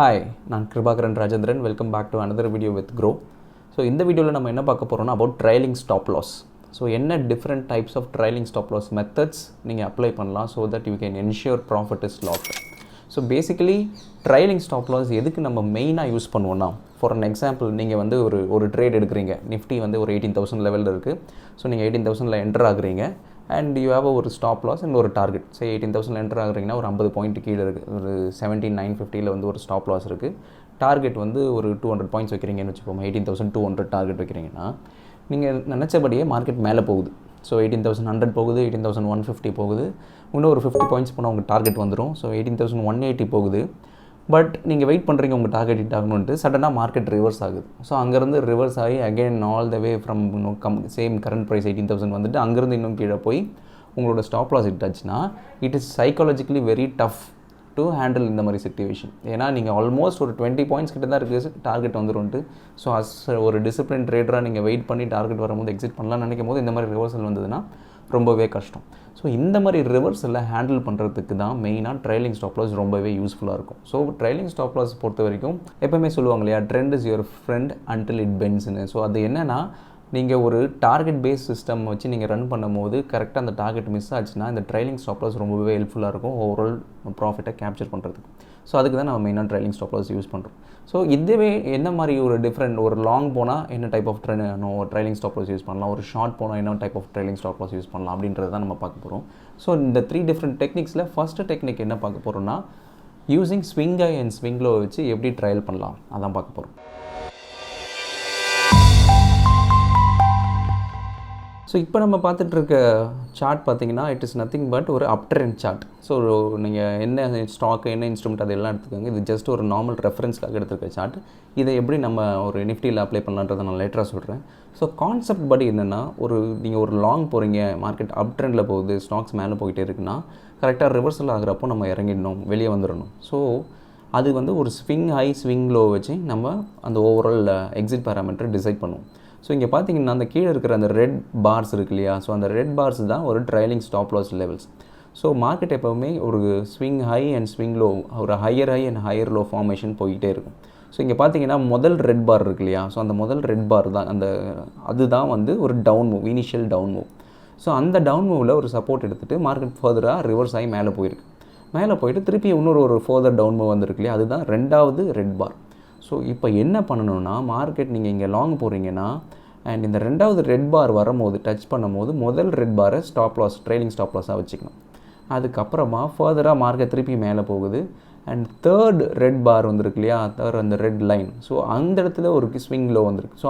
Hi, நான் Kirubakaran Rajendran. Welcome back to another video with Groww. So இந்த வீடியோவில் நம்ம என்ன பார்க்க போகிறோம்னா about trailing stop loss. So என்ன different types of trailing stop loss methods நீங்கள் அப்ளை பண்ணலாம் so that you can ensure profit is locked. So basically trailing stop loss எதுக்கு நம்ம மெயினாக யூஸ் பண்ணுவோம்னா, ஃபார் அன் எக்ஸாம்பிள் நீங்கள் வந்து ஒரு ட்ரேட் எடுக்கிறீங்க, நிஃப்டி வந்து ஒரு 18,000 லெவலில் இருக்குது. ஸோ நீங்கள் 18,000ல் என்டர் ஆகுறீங்க அண்ட் யூ ஹேவ் ஒரு ஸ்டாப் லாஸ் அண்ட் ஒரு டார்கெட். சே 18,000 என்டர் ஆகுறீங்கன்னா ஒரு 50 பாயிண்ட் கீழே இருக்குது, ஒரு 17,950 வந்து ஒரு ஸ்டாப் லாஸ் இருக்குது. டார்கெட் வந்து ஒரு 200 பாயிண்ட்ஸ் வைக்கிறீங்கன்னு வச்சுப்போம். 18,200 டார்கெட் வைக்கிறீங்கன்னா நீங்கள் நினச்சபடியே மார்க்கெட் மேலே போகுது. ஸோ 18,100 போகுது, 18,150 போகுது, இன்னும் ஒரு 50 பாயிண்ட்ஸ் போனால் உங்கள் டார்கெட் வந்துடும். ஸோ 18,180 போகுது. பட் நீங்கள் வெயிட் பண்ணுறீங்க உங்கள் டார்கெட் ஹிட் ஆகணுன்ட்டு, சடனாக மார்க்கெட் ரிவர்ஸ் ஆகுது. ஸோ அங்கேருந்து ரிவர்ஸ் ஆகி again all the way from same current price 18,000 வந்துட்டு அங்கேருந்து இன்னும் கீழே போய் உங்களோட ஸ்டாப் லாஸ் ஹிட் ஆச்சுன்னா it is psychologically very tough to handle இந்த மாதிரி சிச்சுவேஷன். ஏன்னா நீங்கள் ஆல்மோஸ்ட் ஒரு 20 பாயிண்ட்ஸ் கிட்ட தான் இருக்குது, டார்கெட் வந்துரும்ட்டு. ஸோ அஸ் ஒரு டிசிப்ளின் ட்ரேடராக நீங்கள் வெயிட் பண்ணி டார்கெட் வரும்போது எக்ஸிட் பண்ணலாம்னு நினைக்கும் போது இந்த மாதிரி ரிவர்சல் வந்ததுன்னா ரொம்பவே கஷ்டம். ஸோ இந்த மாதிரி ரிவர்ஸில் ஹேண்டில் பண்ணுறதுக்கு தான் மெயினாக ட்ரைலிங் ஸ்டாப் லாஸ் ரொம்பவே யூஸ்ஃபுல்லாக இருக்கும். ஸோ ட்ரைலிங் ஸ்டாப் லாஸ் பொறுத்த வரைக்கும் எப்போவுமே சொல்லுவாங்க இல்லையா, trend is your friend until it பென்ஸ்னு. ஸோ அது என்னென்னா, நீங்கள் ஒரு டார்கெட் பேஸ் சிஸ்டம் வச்சு நீங்கள் ரன் பண்ணும்போது கரெக்டாக அந்த டார்கெட் மிஸ் ஆச்சுன்னா இந்த ட்ரைலிங் ஸ்டாப் லாஸ் ரொம்பவே ஹெல்ப்ஃபுல்லாக இருக்கும் ஓவரால் ப்ராஃபிட்டை கேப்சர் பண்ணுறதுக்கு. ஸோ அதுக்கு தான் நம்ம மெயினாக ட்ரைலிங் ஸ்டாப் லாஸ் யூஸ் பண்ணுறோம். ஸோ இதுவே என்ன மாதிரி ஒரு டிஃப்ரெண்ட், ஒரு லாங் போனால் என்ன type of trailing stop loss use பண்ணலாம், ஒரு ஷார்ட் போனால் என்ன type of trailing stop loss use பண்ணலாம் அப்படின்றத தான் நம்ம பார்க்க போகிறோம். ஸோ இந்த 3 டிஃப்ரெண்ட் டெக்னிக்ஸில் ஃபஸ்ட்டு டெக்னிக் என்ன பார்க்க போகிறோம்னா, using swing high and swing low வச்சு எப்படி ட்ரையல் பண்ணலாம் அதான் பார்க்க போகிறோம். ஸோ இப்போ நம்ம பார்த்துட்ருக்க சார்ட் பார்த்தீங்கன்னா இட் இஸ் நத்திங் பட் ஒரு அப் ட்ரெண்ட் சார்ட். ஸோ நீங்கள் என்ன ஸ்டாக்கு என்ன இன்ஸ்ட்ருமெண்ட் அதெல்லாம் எடுத்துக்கோங்க. இது ஜஸ்ட் ஒரு நார்மல் ரெஃபரன்ஸ்க்காக எடுத்துருக்க சார்ட். இதை எப்படி நம்ம ஒரு நிஃப்டியில் அப்ளை பண்ணலான்றதை நான் லேட்டராக சொல்கிறேன். ஸோ கான்செப்ட் படி என்னென்னா, நீங்கள் ஒரு லாங் போகிறீங்க, மார்க்கெட் அப் ட்ரெண்டில் போகுது, ஸ்டாக்ஸ் மேலே போயிட்டே இருக்குன்னா கரெக்டாக ரிவர்சல் ஆகிறப்போ நம்ம இறங்கிடணும், வெளியே வந்துடணும். ஸோ அது வந்து ஒரு ஸ்விங் ஹை ஸ்விங் லோ வச்சு நம்ம அந்த ஓவரால் எக்ஸிட் பேராமீட்டர் டிசைட் பண்ணுவோம். ஸோ இங்கே பார்த்தீங்கன்னா அந்த கீழே இருக்கிற அந்த ரெட் பார்ஸ் இருக்கு இல்லையா, ஸோ அந்த ரெட் பார்ஸ் தான் ஒரு trailing stop loss levels. So market எப்போவுமே ஒரு swing high and swing low, ஒரு higher high and higher low formation போய்கிட்டே இருக்கும். ஸோ இங்கே பார்த்தீங்கன்னா முதல் ரெட் பார் இருக்கு இல்லையா, ஸோ அந்த முதல் ரெட் பார் தான் அதுதான் வந்து ஒரு down move, initial down move. So அந்த டவுன் மூவில் ஒரு சப்போர்ட் எடுத்துகிட்டு மார்க்கெட் ஃபர்தராக ரிவர்ஸ் ஆகி மேலே போயிருக்கு. மேலே போயிட்டு திருப்பி இன்னொரு ஃபர்தர் டவுன் மூவ் வந்துருக்கு இல்லையா, அதுதான் ரெண்டாவது ரெட் பார். ஸோ இப்போ என்ன பண்ணணும்னா, மார்க்கெட் நீங்கள் இங்கே லாங் போகிறீங்கன்னா அண்ட் இந்த ரெண்டாவது ரெட் பார் வரும்போது டச் பண்ணும்போது முதல் ரெட் பாரை ஸ்டாப் லாஸ், ட்ரைலிங் ஸ்டாப் லாஸாக வச்சுக்கணும். அதுக்கப்புறமா ஃபர்தராக மார்க்கெட் திருப்பி மேலே போகுது அண்ட் தேர்ட் ரெட் பார் வந்துருக்கு இல்லையா, அந்த ரெட் லைன். ஸோ அந்த இடத்துல ஒரு ஸ்விங் லோ வந்திருக்கு. ஸோ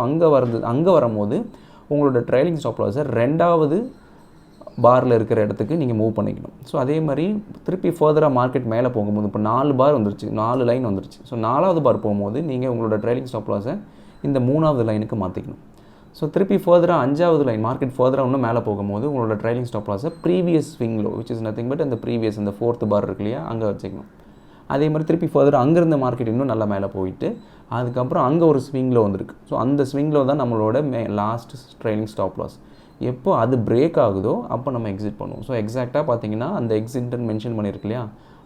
அங்கே வரும்போது உங்களோட ட்ரைலிங் ஸ்டாப் லாஸை ரெண்டாவது பாரில் இருக்கிற இடத்துக்கு நீங்கள் மூவ் பண்ணிக்கணும். ஸோ அதே மாதிரி திருப்பி ஃபர்தராக மார்க்கெட் மேலே போகும்போது இப்போ 4 பார் வந்துருச்சு, 4 லைன் வந்துருச்சு. ஸோ 4வது பார் போகும்போது நீங்கள் உங்களோட ட்ரைலிங் ஸ்டாப் லாஸை இந்த 3வது லைனுக்கு மாற்றிக்கணும். ஸோ திருப்பி ஃபர்தராக 5வது லைன், மார்க்கெட் ஃபர்தராக இன்னும் மேலே போகும்போது உங்களோட ட்ரைலிங் ஸ்டாப் லாஸை previous swing low which is nothing but அந்த ப்ரீவியஸ் அந்த 4th பார் இருக்கு இல்லையா, அங்கே வச்சுக்கணும். அதே மாதிரி திருப்பி ஃபர்தராக அங்கேருந்த மார்க்கெட் இன்னும் நல்லா மேலே போயிட்டு அதுக்கப்புறம் அங்கே ஒரு ஸ்விங் லோ வந்திருக்கு. ஸோ அந்த ஸ்விங் லோ தான் நம்மளோட லாஸ்ட் ட்ரைலிங் ஸ்டாப் லாஸ். எப்போ அது பிரேக் ஆகுதோ அப்போ நம்ம எக்ஸிட் பண்ணுவோம். ஸோ எக்ஸாக்டாக பார்த்தீங்கன்னா அந்த எக்ஸிட்னு மென்ஷன் பண்ணியிருக்கு இல்லையா,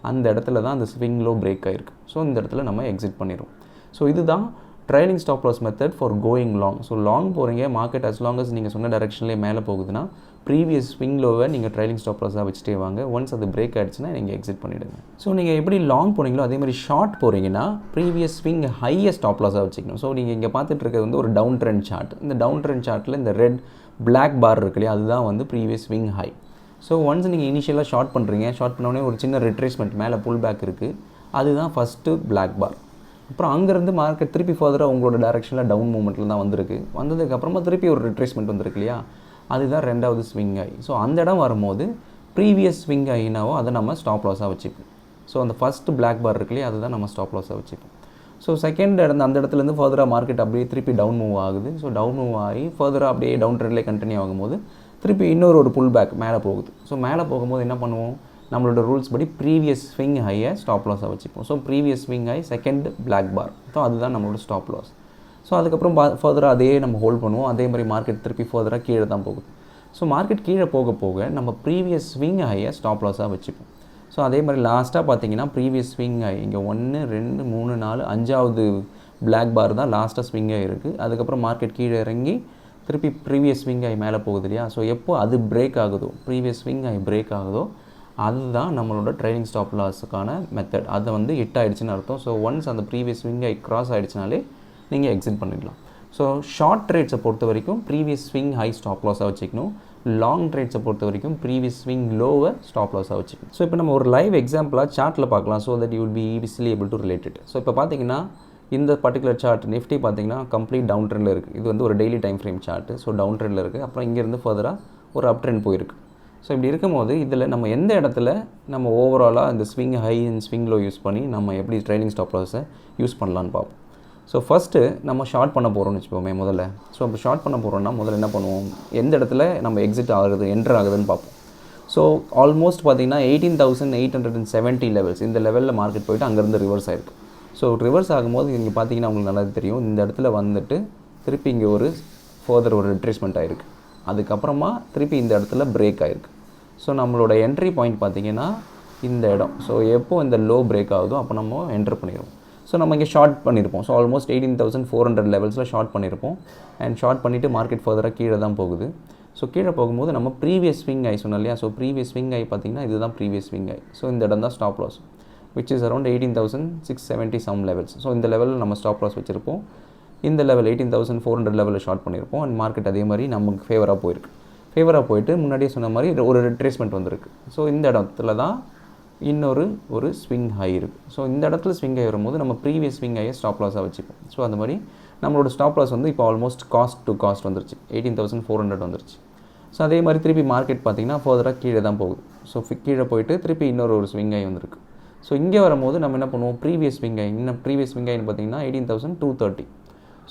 அந்த இடத்துல தான் அந்த ஸ்விங் லோ பிரேக் ஆகிருக்கு. ஸோ இந்த இடத்துல நம்ம எக்ஸிட் பண்ணிடுவோம். ஸோ இதுதான் trailing stop loss method for going long. So long போகிறீங்க, மார்க்கெட் அஸ் லாங் அஸ் நீங்கள் சொன்ன டைரெக்ஷன்லேயே மேலே போகுதுன்னா ப்ரீவியஸ் ஸ்விங் லோவை நீங்கள் ட்ரைலிங் ஸ்டாப் லாஸாக வச்சுட்டே வாங்க. ஒன்ஸ் அது பிரேக் ஆகிடுச்சுன்னா நீங்கள் எக்ஸிட் பண்ணிவிடுங்க. ஸோ நீங்கள் எப்படி லாங் போகிறீங்களோ அதே மாதிரி ஷார்ட் போகிறீங்கன்னா ப்ரீவியஸ் ஸ்விங் ஹையை ஸ்டாப் லாஸாக வச்சுக்கணும். ஸோ நீங்கள் இங்கே பார்த்துட்டு இருக்கிறது வந்து ஒரு டவுன் ட்ரெண்ட் சார்ட். இந்த டவுன் ட்ரெண்ட் சார்ட்டில் இந்த ரெட் பிளாக் பார் இருக்கு இல்லையா, அதுதான் வந்து previous swing high. So once நீங்கள் இனிஷியலாக ஷார்ட் பண்ணுறீங்க, ஷார்ட் பண்ணோடனே ஒரு சின்ன ரிட்ரேஸ்மெண்ட் மேலே புல் பேக் இருக்குது, அதுதான் ஃபஸ்ட்டு பிளாக் பார். அப்புறம் அங்கேருந்து மார்க்கெட் திருப்பி ஃபர்தராக உங்களோட டைரெக்ஷனில் டவுன் மூமெண்ட்டில் தான் வந்திருக்கு. வந்ததுக்கப்புறமா திருப்பி ஒரு ரிட்ரேஸ்மெண்ட் வந்திருக்கு இல்லையா, அதுதான் ரெண்டாவது ஸ்விங் ஹை. ஸோ அந்த இடம் வரும்போது ப்ரீவியஸ் ஸ்விங் ஹைனாவோ அதை நம்ம ஸ்டாப் லாஸாக வச்சுப்போம். ஸோ அந்த ஃபஸ்ட்டு பிளாக் பார் இருக்கு இல்லையா, அதுதான் நம்ம ஸ்டாப் லாஸாக வச்சுப்போம். ஸோ செகண்ட் அந்த இடத்துலேருந்து ஃபர்தராக மார்க்கெட் அப்படியே திருப்பி டவுன் மூவ் ஆகுது. ஸோ டவுன் மூவ் ஆகி ஃபர்தராக அப்படியே டவுன் ட்ரெண்ட்லேயே கண்டினியூ ஆகும்போது திருப்பி இன்னொரு புல் பேக் மேலே போகுது. ஸோ மேலே போகும்போது என்ன பண்ணுவோம், நம்மளோட ரூல்ஸ் படி ப்ரீவியஸ் ஸ்விங் ஹையை ஸ்டாப் லாஸாக வச்சுப்போம். So previous swing high second black bar, so அதுதான் நம்மளோட ஸ்டாப் லாஸ். ஸோ அதுக்கப்புறம் ஃபர்தராக அதே நம்ம ஹோல்ட் பண்ணுவோம். அதே மாதிரி மார்க்கெட் திருப்பி ஃபர்தராக கீழே தான் போகுது. ஸோ மார்க்கெட் கீழே போக போக நம்ம ப்ரீவியஸ் ஸ்விங் ஹையை ஸ்டாப் லாஸாக வச்சுப்போம். ஸோ அதே மாதிரி லாஸ்ட்டாக பார்த்தீங்கன்னா ப்ரீவியஸ் ஸ்விங் ஹை இங்கே 1 2 3 4 5வது பிளாக் பார் தான் லாஸ்ட்டாக ஸ்விங் ஹை இருக்குது. அதுக்கப்புறம் மார்க்கெட் கீழே இறங்கி திருப்பி ப்ரீவியஸ் ஸ்விங் ஹை மேலே போகுது இல்லையா. ஸோ எப்போ அது பிரேக் ஆகுதோ, ப்ரீவியஸ் ஸ்விங் ஹை பிரேக் ஆகுதோ, அதுதான் நம்மளோட ட்ரைலிங் ஸ்டாப் லாஸுக்கான மெத்தட். அதை வந்து ஹிட் ஆகிடுச்சின்னு அர்த்தம். ஸோ ஒன்ஸ் அந்த ப்ரீவியஸ் ஸ்விங் ஹை கிராஸ் ஆகிடுச்சினாலே நீங்கள் எக்ஸிட் பண்ணிடலாம். ஸோ ஷார்ட் ட்ரேட்ஸை பொறுத்த வரைக்கும் ப்ரீவியஸ் ஸ்விங் ஹை ஸ்டாப் லாஸாக வச்சுக்கணும். லாங் ட்ரேட்ஸை பொறுத்த வரைக்கும் ப்ரீவியஸ் ஸ்விங் லோவை ஸ்டாப் லாஸாக வச்சுக்கணும். ஸோ இப்போ நம்ம ஒரு லைவ் எக்ஸாம்பிளாக சார்ட்டில் பார்க்கலாம். So that you will be easily able to relate it. So இப்போ பார்த்தீங்கன்னா இந்த பர்டிகுலர் சார்ட் நிஃப்டி பார்த்தீங்கன்னா கம்ப்ளீட் டவுன் ட்ரெண்டில் இருக்குது. இது வந்து ஒரு daily time frame chart. So down ட்ரெண்டில் இருக்குது. அப்புறம் இங்கேருந்து ஃபர்தராக ஒரு அப் ட்ரெண்ட் போயிருக்கு. ஸோ இப்படி இருக்கும்போது இதில் நம்ம எந்த இடத்துல நம்ம ஓவராலாக இந்த swing high and swing low use பண்ணி நம்ம எப்படி ட்ரைலிங் ஸ்டாப் லாஸை யூஸ் பண்ணலான்னு பார்ப்போம். ஸோ ஃபஸ்ட்டு நம்ம ஷார்ட் பண்ண போகிறோம்னு வச்சுப்போமே முதல்ல. ஸோ இப்போ ஷார்ட் பண்ண போகிறோம்னா முதல்ல என்ன பண்ணுவோம், எந்த இடத்துல நம்ம எக்ஸிட் ஆகுது என்ட்ரு ஆகுதுன்னு பார்ப்போம். ஸோ ஆல்மோஸ்ட் பார்த்தீங்கன்னா 18,870 லெவல்ஸ், இந்த லெவலில் மார்க்கெட் போய்ட்டு அங்கேருந்து ரிவர்ஸ் ஆகிருக்கு. ஸோ ரிவர்ஸ் ஆகும்போது இங்கே பார்த்தீங்கன்னா உங்களுக்கு நல்லா தெரியும், இந்த இடத்துல வந்துட்டு திருப்பி இங்கே ஒரு ஃபர்தர் ஒரு ரிட்ரேஸ்மெண்ட் ஆகிருக்கு. அதுக்கப்புறமா திருப்பி இந்த இடத்துல பிரேக் ஆகிருக்கு. ஸோ நம்மளோட என்ட்ரி பாயிண்ட் பார்த்திங்கன்னா இந்த இடம். ஸோ எப்போ இந்த லோ பிரேக் ஆகுதோ அப்போ நம்ம என்ட்ரு பண்ணிடுவோம். ஸோ நம்ம இங்கே ஷார்ட் பண்ணியிருப்போம். ஸோ ஆல்மோஸ்ட் 18,400 லெவல்ஸில் ஷார்ட் பண்ணியிருப்போம். அண்ட் ஷார்ட் பண்ணிவிட்டு மார்க்கெட் ஃபர்தராக கீழே தான் போகுது. ஸோ கீழே போகும்போது நம்ம ப்ரீவியஸ் ஸ்விங் ஹை சொன்னோம் இல்லையா. ஸோ ப்ரீவியஸ் ஸ்விங் ஹை பார்த்திங்கன்னா இதுதான் ப்ரீவியஸ் ஸ்விங் ஹை. ஸோ இந்த இடம் தான் stop loss, which is around 18,670 some levels. ஸோ இந்த லெவலில் நம்ம ஸ்டாப் லாஸ் வச்சுருப்போம். இந்த லெவல் 18,400 லெவலில் ஷார்ட் பண்ணியிருப்போம். அண்ட் மார்க்கெட் அதே மாதிரி நமக்கு ஃபேவராக போயிருக்கு. ஃபேவராக போயிட்டு முன்னாடியே சொன்ன மாதிரி ஒரு ரிட்ரேஸ்மெண்ட் வந்திருக்கு. ஸோ இந்த இடத்துல தான் ஒரு ஸ்விங் ஹை இருக்குது. ஸோ இந்த இடத்துல ஸ்விங் ஹை வரும்போது நம்ம ப்ரீவியஸ் ஸ்விங் ஹையை ஸ்டாப் லாஸாக வச்சுப்போம். ஸோ அந்த மாதிரி நம்மளோட ஸ்டாப் லாஸ் வந்து இப்போ ஆல்மோஸ்ட் காஸ்ட் டு காஸ்ட் வந்துருச்சு, 18,400 வந்துருச்சு. ஸோ அதே மாதிரி திருப்பி மார்க்கெட் பார்த்திங்கன்னா ஃபர்தராக கீழே தான் போகுது. ஸோ கீழே போயிட்டு திருப்பி ஒரு ஸ்விங் ஹை வந்திருக்கு. ஸோ இங்கே வரும்போது நம்ம என்ன பண்ணுவோம், ப்ரீவியஸ் ஸ்விங் ஹை, இன்னும் ப்ரீவியஸ் ஸ்விங் ஹைன்னு பார்த்தீங்கன்னா 18,230.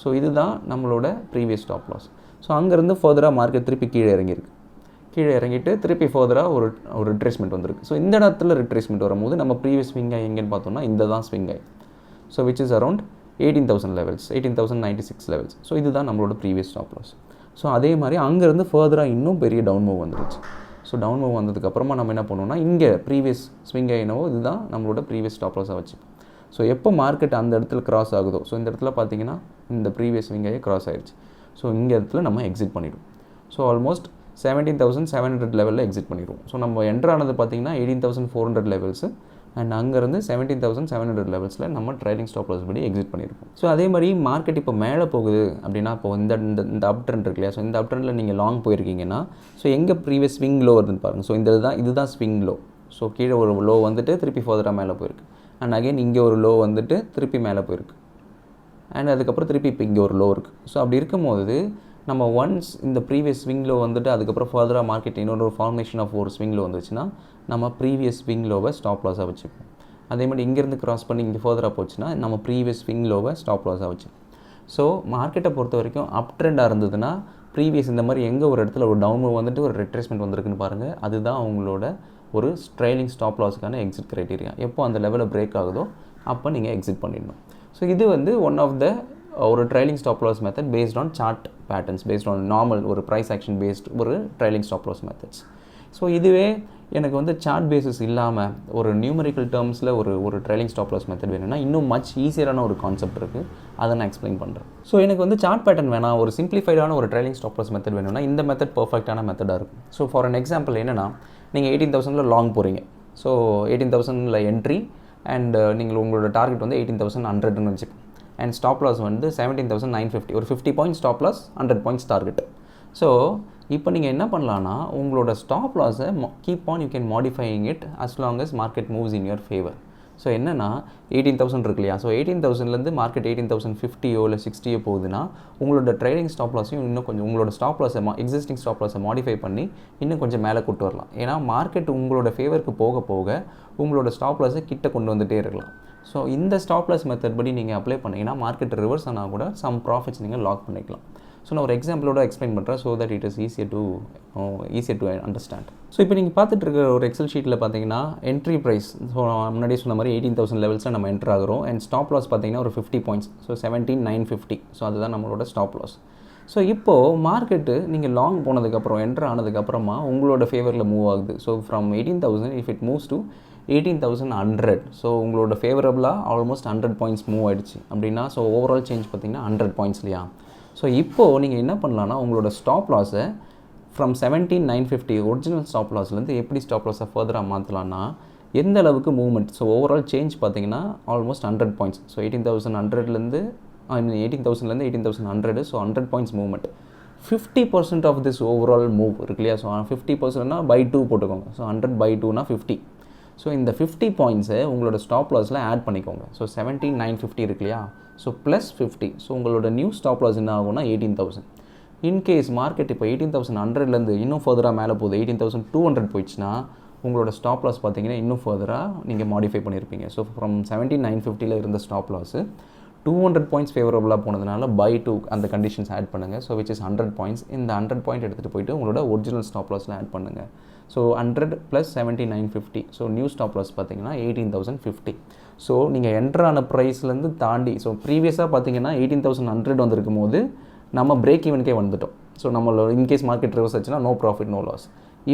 ஸோ இதுதான் நம்மளோட ப்ரீவியஸ் ஸ்டாப் லாஸ். ஸோ அங்கேருந்து ஃபர்தராக மார்க்கெட் திருப்பி கீழே இறங்கியிருக்கு. கீழே இறங்கிட்டு திருப்பி ஃபர்தராக ஒரு ரிட்ரேஸ்மெண்ட் வந்திருக்கு. ஸோ இந்த இடத்துல ரிட்ரேஸ்மெண்ட் வரும்போது நம்ம ப்ரீவியஸ் ஸ்விங் ஹை எங்கேன்னு பார்த்தோம்னா இந்த தான் swing high. So which is around 18,000 levels, 18,096 levels. So இதுதான் நம்மளோட ப்ரீவியஸ் ஸ்டாப் லாஸ். ஸோ அதே மாதிரி அங்கேருந்து ஃபர்தராக இன்னும் பெரிய டவுன் மூவ் வந்துருச்சு. ஸோ டவுன் மூவ் வந்ததுக்கப்புறமா நம்ம என்ன பண்ணுவோம்னா இங்கே ப்ரீவியஸ் ஸ்விங் ஹை என்னவோ இதுதான் நம்மளோட ப்ரீவியஸ் ஸ்டாப் லாஸாக வச்சுப்போம். ஸோ எப்போ மார்க்கெட் அந்த இடத்துல கிராஸ் ஆகுதோ, ஸோ இந்த இடத்துல பார்த்தீங்கன்னா இந்த ப்ரீவியஸ் ஸ்விங் ஹையை கிராஸ் ஆகிடுச்சு. ஸோ இந்த இடத்துல நம்ம எக்ஸிட் பண்ணிவிடுவோம். ஸோ ஆல்மோஸ்ட் 17,700 லெவலில் எக்ஸிட் பண்ணிடுவோம். ஸோ நம்ம என்ட்ரானது பார்த்தீங்கன்னா 18,400 லெவல்ஸு. அண்ட் அங்கேருந்து 17,700 லெவல்ஸில் நம்ம ட்ரைலிங் ஸ்டாப் லாஸ் படி எக்ஸிட் பண்ணியிருக்கோம். ஸோ அதே மாதிரி மார்க்கெட் இப்போ மேலே போகுது அப்படின்னா இப்போ இந்த அப் ட்ரெண்ட் இருக்கு இல்லையா. ஸோ இந்த அப் ட்ரெண்டில் நீங்கள் லாங் போயிருக்கீங்கன்னா ஸோ எங்கே ப்ரீவியஸ் ஸ்விங் லோ வருதுன்னு பாருங்கள். ஸோ இதுதான் ஸ்விங் லோ. ஸோ கீழே ஒரு லோ வந்துட்டு திருப்பி ஃபர்தராக மேலே போயிருக்கு. அண்ட் அகைன் இங்கே ஒரு லோ வந்துட்டு திருப்பி மேலே போயிருக்கு. அண்ட் அதுக்கப்புறம் திருப்பி இப்போ இங்கே ஒரு லோ இருக்குது. ஸோ அப்படி இருக்கும்போது நம்ம ஒன்ஸ் இந்த ப்ரீவியஸ் ஸ்விங் லோ வந்துட்டு அதுக்கப்புறம் ஃபர்தராக மார்க்கெட் இன்னொரு ஃபார்மேஷன் ஆஃப் ஒரு ஸ்விங் லோ வந்துச்சுன்னா நம்ம ப்ரீவியஸ் ஸ்விங் லோவை ஸ்டாப் லாஸாக வச்சுப்போம். அதே மாதிரி இங்கேருந்து கிராஸ் பண்ணி இங்கே ஃபர்தராக போச்சுன்னா நம்ம ப்ரீவியஸ் ஸ்விங் லோவை ஸ்டாப் லாஸாக வச்சுப்போம். ஸோ மார்க்கெட்டை பொறுத்த வரைக்கும் அப் ட்ரெண்டாக இருந்ததுன்னா ப்ரீவியஸ் இந்த மாதிரி எங்கே ஒரு இடத்துல ஒரு டவுன் மூவ் வந்துட்டு ஒரு ரிட்ரேஸ்மெண்ட் வந்திருக்குன்னு பாருங்கள். அதுதான் அவங்களோட ஒரு ட்ரைலிங் ஸ்டாப் லாஸுக்கான எக்ஸிட் க்ரைட்டீரியா. எப்போ அந்த லெவலில் பிரேக் ஆகுதோ அப்போ நீங்கள் எக்ஸிட் பண்ணிடணும். ஸோ இது வந்து ஒன் ஆஃப் த ஒரு trailing stop loss method based on chart patterns, based on normal ஒரு ப்ரைஸ் ஆக்ஷன் பேஸ்ட் ஒரு trailing stop loss methods. So இதுவே எனக்கு வந்து சார்ட் பேசிஸ் இல்லாமல் ஒரு நியூமரிக்கல் டேர்ம்ஸில் ஒரு ட்ரைலிங் ஸ்டாப் லாஸ் மெத்தட் வேணும்னா இன்னும் மச் ஈஸியரான ஒரு கான்செப்ட் இருக்குது, அதை நான் எக்ஸ்பிளைன் பண்ணுறேன். ஸோ எனக்கு வந்து சார்ட் பேட்டர்ன் வேணாம், ஒரு சிம்பிளிஃபைடான ஒரு ட்ரைலிங் ஸ்டாப் லாஸ் மெத்தட் வேணும்னா இந்த மெத்தட் பர்ஃபெக்டான மெத்தடாக இருக்கும். ஸோ ஃபார் அன் எக்ஸாம்பிள் என்னென்னா, நீங்கள் 18,000 லாங் போகிறீங்க. ஸோ 18,000 என்ட்ரி அண்ட் நீங்கள் உங்களோட டார்கெட் வந்து 18,100ன்னு வச்சுப்போம். அண்ட் ஸ்டாப் லாஸ் வந்து 17,950, ஒரு 50 point stop loss, 100 points target. So இப்போ நீங்கள் என்ன பண்ணலான்னா உங்களோட ஸ்டாப் லாஸை keep on you can modifying it as long as market moves in your favour. So என்னென்னா 18,000 இருக்கு இல்லையா. ஸோ 18,000லேருந்து மார்க்கெட் 18,050 இல்லை 60 போகுதுன்னா உங்களோட ட்ரேடிங் ஸ்டாப் லாஸையும் இன்னும் கொஞ்சம் உங்களோட ஸ்டாப் லாஸை எக்ஸிஸ்டிங் ஸ்டாப் லாஸை மாடிஃபை பண்ணி இன்னும் கொஞ்சம் மேலே கூட்டு வரலாம். ஏன்னா மார்க்கெட் உங்களோட ஃபேவருக்கு போக போக உங்களோட ஸ்டாப் லாஸை கிட்ட கொண்டு வந்துகிட்டே இருக்கலாம். ஸோ இந்த ஸ்டாப் லாஸ் மெத்தட் படி நீங்கள் அப்ளை பண்ணிங்கன்னா மார்க்கெட் ரிவர்ஸ் ஆனால் கூட சம் ப்ராஃபிட்ஸ் நீங்கள் லாக் பண்ணிக்கலாம். ஸோ நான் ஒரு எக்ஸாம்பிளோட எக்ஸ்பிளைன் பண்ணுறேன் so that it is easier to understand. So இப்போ நீங்கள் பார்த்துட்டு இருக்க ஒரு எக்ஸல் ஷீட்டில் பார்த்தீங்கன்னா என்ட்ரி ப்ரைஸ், ஸோ நான் முன்னாடியே சொன்ன மாதிரி 18,000 லெவல்ஸில் நம்ம என்ட்ரு ஆகிறோம். அண்ட் ஸ்டாப் லாஸ் பார்த்தீங்கன்னா ஒரு 50 பாயிண்ட்ஸ், ஸோ 17,950. ஸோ அதுதான் நம்மளோட ஸ்டாப் லாஸ். ஸோ இப்போது மார்க்கெட்டு நீங்கள் லாங் போனதுக்கப்புறம் என்ட்ரு ஆனதுக்கப்புறமா உங்களோட ஃபேவரில் மூவ் ஆகுது. So from 18,000 if it moves to 18,100. So உங்களோட ஃபேவரபுளாக ஆல்மோஸ்ட் 100 பாயிண்ட்ஸ் மூவ் ஆகிடுச்சு அப்படின்னா, ஸோ ஓவரால் சேஞ்ச் பார்த்தீங்கன்னா 100 பாயிண்ட்ஸ் இல்லையா. ஸோ இப்போது நீங்கள் என்ன பண்ணலான்னா, உங்களோட ஸ்டாப் லாஸை ஃப்ரம் 17,950 ஒரிஜினல் ஸ்டாப் லாஸ்லேருந்து எப்படி ஸ்டாப் லாஸை ஃபர்தராக மாற்றலான்னா, எந்த அளவுக்கு மூவ்மெண்ட், ஸோ ஓவரால் சேஞ்ச் பார்த்தீங்கன்னா ஆல்மோஸ்ட் 100 பாயிண்ட்ஸ். ஸோ 18,100லேருந்து 18,000லேருந்து 18,100, so 100 points movement. 50% of this overall move இருக்கு இல்லையா. ஸோ 50%னா பை 2 போட்டுக்கோங்க. ஸோ 100/2னா 50. ஸோ இந்த 50 பாயிண்ட்ஸை உங்களோட ஸ்டாப் லாஸில் ஆட் பண்ணிக்கோங்க. ஸோ 17,950 இருக்கு இல்லையா. So plus 50. ஸோ உங்களோட நியூ ஸ்டாப் லாஸ் என்ன ஆகும்னா 18,000. இன்கேஸ் மார்க்கெட் இப்போ 18,100லேருந்து இன்னும் ஃபர்தராக மேலே போகுது, 18,200 போயிடுச்சுன்னா உங்களோட ஸ்டாப் லாஸ் பார்த்தீங்கன்னா இன்னும் ஃபர்தராக நீங்கள் மாடிஃபை பண்ணியிருப்பீங்க. ஸோ ஃப்ரம் 17,950 இருந்த ஸ்டாப் லாஸு 200 பாயிண்ட்ஸ் ஃபேவரபுளாக போனதுனால பை 2 அந்த கண்டிஷன்ஸ் ஆட் பண்ணுங்கள். So which is 100 points. இந்த 100 பாயிண்ட் எடுத்துகிட்டு போயிட்டு உங்களோட ஒரிஜினல் ஸ்டாப் லாஸில் ஆட் பண்ணுங்கள். So 100 + 17,950. So new stop loss பார்த்தீங்கன்னா 18,050. ஸோ நீங்கள் என்ட்ரான ப்ரைஸ்லேருந்து தாண்டி, ஸோ ப்ரீவியஸாக பார்த்தீங்கன்னா 18,100 வந்திருக்கும் போது நம்ம பிரேக் ஈவனுக்கே வந்துட்டோம். ஸோ நம்மளோட இன்கேஸ் மார்க்கெட் ரிவர்ஸ் ஆச்சுன்னா நோ ப்ராஃபிட் நோ லாஸ்.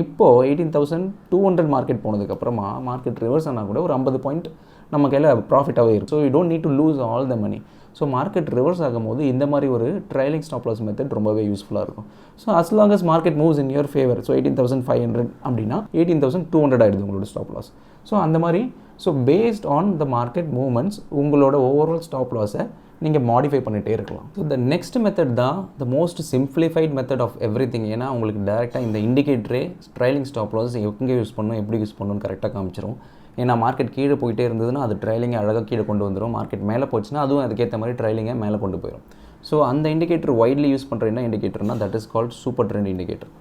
இப்போது 18,200 மார்க்கெட் போனதுக்கப்புறமா மார்க்கெட் ரிவர்ஸ் ஆனால் கூட ஒரு 50 பாயிண்ட் நம்ம கையில் ப்ராஃபிட்டாகவே இருக்கும். So you don't need to lose all the money. So market reverse ஆகும்போது இந்த மாதிரி ஒரு ட்ரைலிங் ஸ்டாப் லாஸ் மெத்தட் ரொம்பவே யூஸ்ஃபுல்லாக இருக்கும். So as long as market moves in your favour, so 18,500 அப்படின்னா 18,200 ஆகிடுது உங்களோட ஸ்டாப் லாஸ். ஸோ அந்த மாதிரி so based on the market movements உங்களோட ஓவரால் ஸ்டாப் லாஸை நீங்கள் மாடிஃபை பண்ணிகிட்டே இருக்கலாம். ஸோ த நெக்ஸ்ட் மெத்தட் தான் the most simplified method of everything. ஏன்னா உங்களுக்கு டேரெக்டாக இந்த இண்டிகேட்டரே ட்ரைலிங் ஸ்டாப் லாஸ் எங்கே யூஸ் பண்ணணும், எப்படி யூஸ் பண்ணணும்னு கரெக்டாக காமிச்சிரும். ஏன்னா மார்க்கெட் கீழே போயிட்டே இருந்ததுன்னா அது ட்ரைலிங்கை அழகாக கீழே கொண்டு வந்துடும். மார்க்கெட் மேலே போச்சுன்னா அதுவும் அதுக்கேற்ற மாதிரி ட்ரைலிங்கை மேலே கொண்டு போயிடும். ஸோ அந்த இண்டிகேட்டர் வைட்லி யூஸ் பண்ணுற என்ன இண்டிகேட்டர்னா that is called super trend indicator.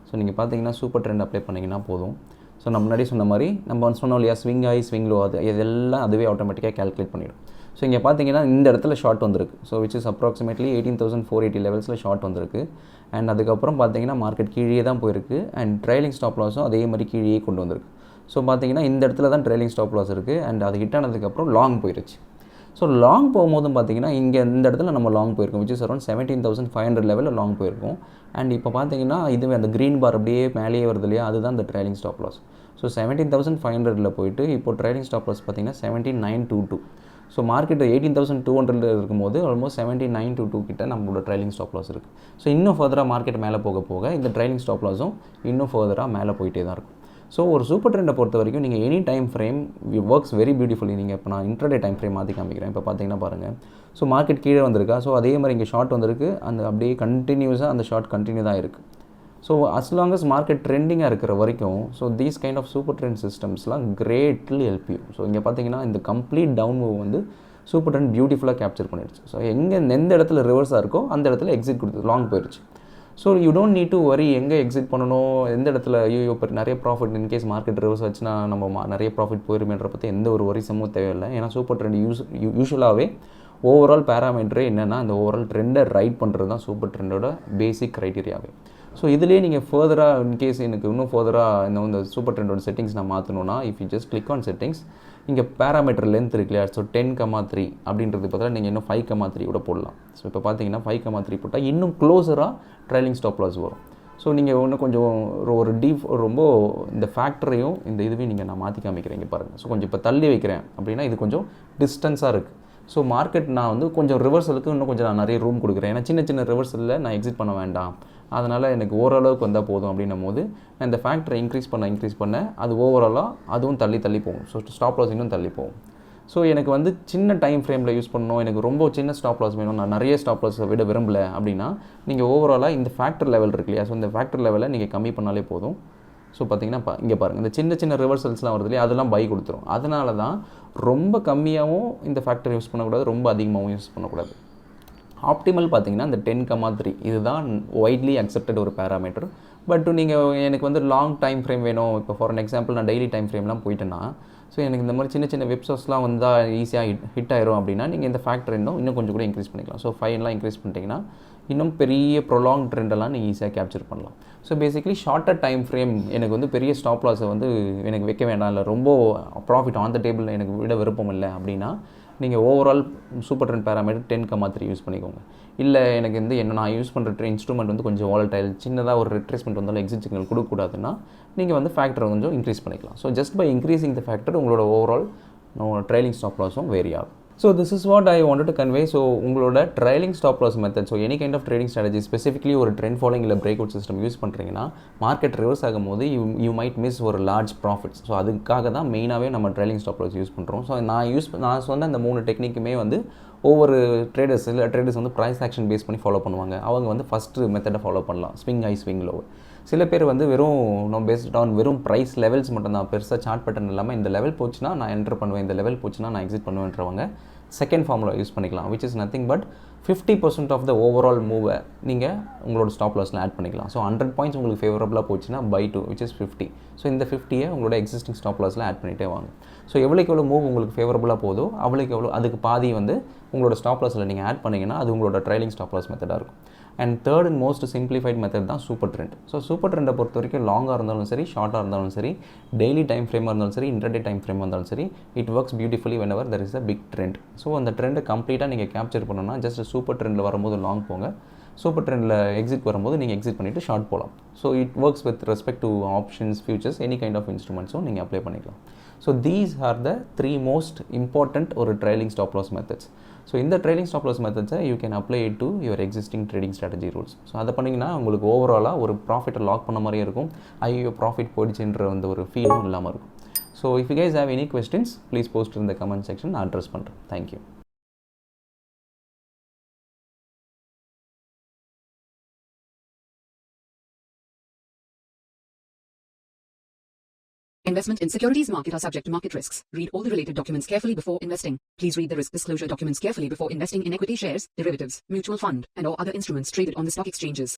So நீங்கள் பார்த்தீங்கன்னா சூப்பர் ட்ரெண்ட் அப்ளை பண்ணிங்கன்னா போதும். ஸோ நம்ம முன்னாடி சொன்ன மாதிரி நம்ம சொன்னோம் இல்லையா, ஸ்விங் ஹை ஸ்விங் லோ, அது இதெல்லாம் அதுவே ஆட்டோமேட்டிக்காக கேல்குலேட் பண்ணிடும். ஸோ இங்கே பார்த்தீங்கன்னா இந்த இடத்துல ஷார்ட் வந்திருக்கு. ஸோ விச் இஸ் அப்ராக்சிமேட்லி 18,480 லெவல்ஸில் ஷார்ட் வந்திருக்கு. அண்ட் அதுக்கப்புறம் பார்த்தீங்கன்னா மார்க்கெட் கீழே தான் போயிருக்கு. அண்ட் ட்ரைலிங் ஸ்டாப் லாஸும் அதே மாதிரி கீழே கொண்டு வந்திருக்கு. ஸோ பார்த்தீங்கன்னா இந்த இடத்துல தான் ட்ரைலிங் ஸ்டாப் லாஸ் இருக்குது. அண்ட் அது ஹிட் ஆனதுக்கப்புறம் லாங் போயிடுச்சு. ஸோ லாங் போகும்போதும் பார்த்தீங்கன்னா இங்கே இந்த இடத்துல நம்ம லாங் போயிருக்கோம், விச் இஸ் அரௌண்ட் 17,500 லெவலில் லாங் போயிருக்கோம். அண்ட் இப்போ பார்த்தீங்கன்னா இதுவே அந்த க்ரீன் பார் அப்படியே மேலேயே வருது இல்லையா, அதுதான் இந்த ட்ரைலிங் ஸ்டாப் லாஸ். ஸோ 17,500 போயிட்டு இப்போ ட்ரைலிங் ஸ்டாப் லாஸ் பார்த்தீங்கன்னா 17,922. ஸோ மார்க்கெட் 18,200 இருக்கும்போது ஆல்மோஸ்ட் 17,922 கிட்ட நம்மளோட ட்ரைலிங் ஸ்டாப் லாஸ் இருக்குது. ஸோ இன்னும் ஃபர்தராக மார்க்கெட் மேலே போக போக இந்த ட்ரைலிங் ஸ்டாப் லாஸும் இன்னும் ஃபர்தராக மேலே போயிட்டே தான் இருக்கும். ஸோ ஒரு சூப்பர் ட்ரெண்டை பொறுத்த வரைக்கும் நீங்கள் any time frame works very beautifully. நீங்கள் இப்போ நான் இன்ட்ராடே டைம் ஃப்ரேம் மாற்றி காமிக்கிறேன். இப்போ பார்த்தீங்கன்னா பாருங்கள், ஸோ மார்க்கெட் கீழே வந்திருக்கா. ஸோ அதே மாதிரி இங்கே ஷார்ட் வந்திருக்கு. அந்த அப்படியே கண்டினியூஸாக அந்த ஷார்ட் கண்டினியூ தான் இருக்குது. So as long as market ட்ரெண்டிங்காக இருக்கிற வரைக்கும் so these kind of super trend சிஸ்டம்ஸ்லாம் கிரேட்லி ஹெல்ப் யூ. ஸோ இங்கே பார்த்தீங்கன்னா இந்த கம்ப்ளீட் டவுன் மூவ் வந்து சூப்பர் ட்ரெண்ட் பியூட்டிஃபுல்லாக கேப்சர் பண்ணிடுச்சு. ஸோ எந்த இடத்துல ரிவர்ஸாக இருக்கோ அந்த இடத்துல எக்ஸிட் கொடுத்து லாங் போயிடுச்சு. So you don't need to worry எங்கே எக்ஸிட் பண்ணணும், எந்த இடத்துல ஐயோ இப்போ நிறைய ப்ராஃபிட் இன்கேஸ் மார்க்கெட் ரிவர்ஸ் ஆச்சுன்னா நம்ம நிறைய ப்ராஃபிட் போயிருமேன்ற பற்றி எந்த ஒரு வரிசமும் தேவையில்லை. ஏன்னா சூப்பர் ட்ரெண்ட் யூஸ்வலாகவே ஓவரால் பேராமீட்டரே என்னென்னா அந்த ஓவரால் ட்ரெண்டை ரைட் பண்ணுறது தான் சூப்பர் ட்ரெண்டோட பேசிக் க்ரைட்டீரியாவே. ஸோ இதுலேயே நீங்கள் ஃபர்தராக இன்கேஸ் எனக்கு இன்னும் ஃபர்தராக இந்த சூப்பர் ட்ரெண்டோட செட்டிங்ஸ் நான் மாற்றணும்னா if you just click on settings, இங்கே பேராமீட்டர் லென்த் இருக்கு இல்லையா. ஸோ 10,3 அப்படின்றது பார்த்தா நீங்கள் இன்னும் 5,3 கூட போடலாம். ஸோ இப்போ பார்த்தீங்கன்னா 5,3 போட்டால் இன்னும் க்ளோஸராக ட்ரைலிங் ஸ்டாப் லாஸ் வரும். ஸோ நீங்கள் இன்னும் கொஞ்சம் ஒரு ரொம்ப இந்த ஃபேக்டரையும் இந்த இதுவையும் நீங்கள் நான் மாற்றி காமிக்கிறேன் பாருங்கள். ஸோ கொஞ்சம் இப்போ தள்ளி வைக்கிறேன் அப்படின்னா இது கொஞ்சம் டிஸ்டன்ஸாக இருக்குது. ஸோ மார்க்கெட் நான் வந்து கொஞ்சம் ரிவர்சலுக்கு இன்னும் கொஞ்சம் நான் நிறைய ரூம் கொடுக்குறேன். ஏன்னா சின்ன ரிவர்சலில் நான் எக்ஸிட் பண்ண வேண்டாம், அதனால் எனக்கு ஓரளவுக்கு வந்தால் போதும் அப்படின்னும் போது நான் இந்த ஃபேக்டரை இன்க்ரீஸ் பண்ண அது ஓவராலாக அதுவும் தள்ளி போகும். ஸோ ஸ்டாப் லாஸ் இன்னும் தள்ளி போகும். ஸோ எனக்கு வந்து சின்ன டைம் ஃப்ரேமில் யூஸ் பண்ணணும், எனக்கு ரொம்ப சின்ன ஸ்டாப் லாஸ் வேணும், நான் நிறைய ஸ்டாப் லாஸை விட விரும்பலை அப்படின்னா நீங்கள் ஓவராலாக இந்த ஃபேக்டர் லெவல் இருக்கு இல்லையா. ஸோ இந்த ஃபேக்டர் லெவலை நீங்கள் கம்மி பண்ணாலே போதும். ஸோ பார்த்தீங்கன்னா இங்கே பாருங்கள், இந்த சின்ன ரிவர்சல்ஸ்லாம் வருது இல்லையா, அதெல்லாம் பை கொடுத்துரும். அதனால தான் ரொம்ப கம்மியாகவும் இந்த ஃபேக்டர் யூஸ் பண்ணக்கூடாது, ரொம்ப அதிகமாகவும் யூஸ் பண்ணக்கூடாது. ஆப்டிமல் பார்த்தீங்கன்னா இந்த 10,3 இதுதான் வைட்லி அக்செப்டட் ஒரு பேராமீட்டர். பட் நீங்கள் எனக்கு வந்து லாங் டைம் ஃப்ரேம் வேணும், இப்போ ஃபார் அன் எக்ஸாம்பிள் நான் டெய்லி டைம் ஃப்ரேம்லாம் போயிட்டேன்னா ஸோ எனக்கு இந்த மாதிரி சின்ன வெப்சைட்ஸ்லாம் வந்தால் ஈஸியாக ஹிட் ஆயிரும் அப்படின்னா நீங்கள் இந்த ஃபேக்டர் இன்னும் கொஞ்சம் கூட இன்க்ரீஸ் பண்ணிக்கலாம். ஸோ 5 இன்க்ரீஸ் பண்ணிட்டீங்கன்னா இன்னும் பெரிய ப்ரொலாங் ட்ரெண்டெல்லாம் நீங்கள் ஈஸியாக கேப்சர் பண்ணலாம். So basically shorter time frame எனக்கு வந்து பெரிய ஸ்டாப் லாஸை வந்து எனக்கு வைக்க வேண்டாம், இல்லை ரொம்ப ப்ராஃபிட் ஆன் த டேபிள் எனக்கு விட விருப்பம் இல்லை அப்படின்னா நீங்கள் overall super trend parameter 10,3 use பண்ணிக்கோங்க. இல்லை எனக்கு வந்து நான் யூஸ் பண்ணுற இன்ஸ்ட்ருமெண்ட் வந்து கொஞ்சம் வாலடைல், சின்னதாக ஒரு ரிட்ரேஸ்மெண்ட் வந்தாலும் எக்ஸிட் சிக்னல் கொடுக்கக்கூடாதுன்னா நீங்கள் வந்து ஃபேக்டரை கொஞ்சம் இன்க்ரீஸ் பண்ணிக்கலாம். So just by increasing the factor உங்களோட ஓவரால் ட்ரைலிங் ஸ்டாப் லாஸும் வேரி ஆகும். So this is what I wanted to convey. So உங்களோட trailing stop loss method, so any kind of trading strategy, specifically ஒரு trend following இல்லை breakout system use பண்ணுறீங்கன்னா market reverse ஆகும்போது you might miss ஒரு large profits. So அதுக்காக தான் மெயினாகவே நம்ம trailing stop loss use பண்ணுறோம். ஸோ நான் சொன்ன அந்த 3 டெக்னிக்குமே வந்து ஒவ்வொரு ட்ரேடர்ஸ் வந்து ப்ரைஸ் ஆக்ஷன் பேஸ் பண்ணி ஃபாலோ பண்ணுவாங்க. அவங்க வந்து ஃபஸ்ட்டு மெத்தடை ஃபாலோ பண்ணலாம், ஸ்விங் ஹை ஸ்விங் லோ. சில பேர் வந்து பேஸ்ட் ஆன் வெறும் ப்ரைஸ் லெவல்ஸ் மட்டும் தான், பெருசாக சார்ட் பேட்டர்ன் இல்லாமல் இந்த லெவல் போச்சுன்னா நான் என்டர் பண்ணுவேன், இந்த லெவல் போச்சுன்னா நான் எக்ஸிட் பண்ணுவேன்றவங்க செகண்ட் ஃபார்முலா யூஸ் பண்ணிக்கலாம், which is nothing but 50% of the overall மூவை நீங்கள் உங்களோட ஸ்டாப் லாஸில் ஆட் பண்ணிக்கலாம். ஸோ 100 பாயிண்ட்ஸ் உங்களுக்கு ஃபேவரபுளாக போச்சுன்னா பை 2, which is 50. ஸோ இந்த 50யை உங்களோட எக்ஸிஸ்டிங் ஸ்டாப் லாஸில் ஆட் பண்ணிகிட்டே வாங்க. ஸோ எவ்வளோக்கு எவ்வளோ மூவ் உங்களுக்கு ஃபேவரபுளாக போதோ அவ்வளோக்கு எவ்வளோ அதுக்கு பாதி வந்து உங்களோட ஸ்டாப் லாஸில் நீங்கள் ஆட் பண்ணிங்கன்னா அது உங்களோட ட்ரைலிங் ஸ்டாப் லாஸ் மெத்தடாக இருக்கும். And third and most simplified method தான் சூப்பர் ட்ரெண்ட். ஸோ சூப்பர் ட்ரெண்டை பொறுத்த வரைக்கும் லாங்காக இருந்தாலும் சரி, ஷார்ட்டாக இருந்தாலும் சரி, டெய்லி டைம் ஃப்ரேமாக இருந்தாலும் சரி, இன்ட்ராடே டைம் ஃப்ரேமாக இருந்தாலும் சரி, it works beautifully whenever there is a big trend. So அந்த ட்ரெண்டை கம்ப்ளீட்டாக நீங்கள் கேப்சர் பண்ணணும்னா ஜஸ்ட் சூப்பர் ட்ரெண்டில் வரும்போது லாங் போங்க, சூப்பர் ட்ரெண்டில் எக்ஸிட் வரும்போது நீங்கள் எக்ஸிட் பண்ணிவிட்டு ஷார்ட் போகலாம். So it works with respect to options, futures, any kind of இன்ஸ்ட்ருமெண்ட்ஸும் நீங்கள் அப்ளை பண்ணிக்கலாம். So these are the 3 most important ஒரு trailing stop loss methods. So இந்த ட்ரைலிங் ஸ்டாப் லாஸ் மெத்தட்ஸை you can apply it to your existing trading strategy rules. So அதை பண்ணிங்கன்னா உங்களுக்கு ஓவராலாக ஒரு ப்ராஃபிட்டை லாக் பண்ண மாதிரியே இருக்கும், ஐயோ ப்ராஃபிட் போயிடுச்சுன்ற அந்த ஒரு ஃபீலும் இல்லாமல் இருக்கும். So if you guys have any questions please post in the comment section, நான் அட்ரஸ் பண்ணுறேன். Thank you. Investment in securities market are subject to market risks. Read all the related documents carefully before investing. Please read the risk disclosure documents carefully before investing in equity shares, derivatives, mutual fund, and or other instruments traded on the stock exchanges.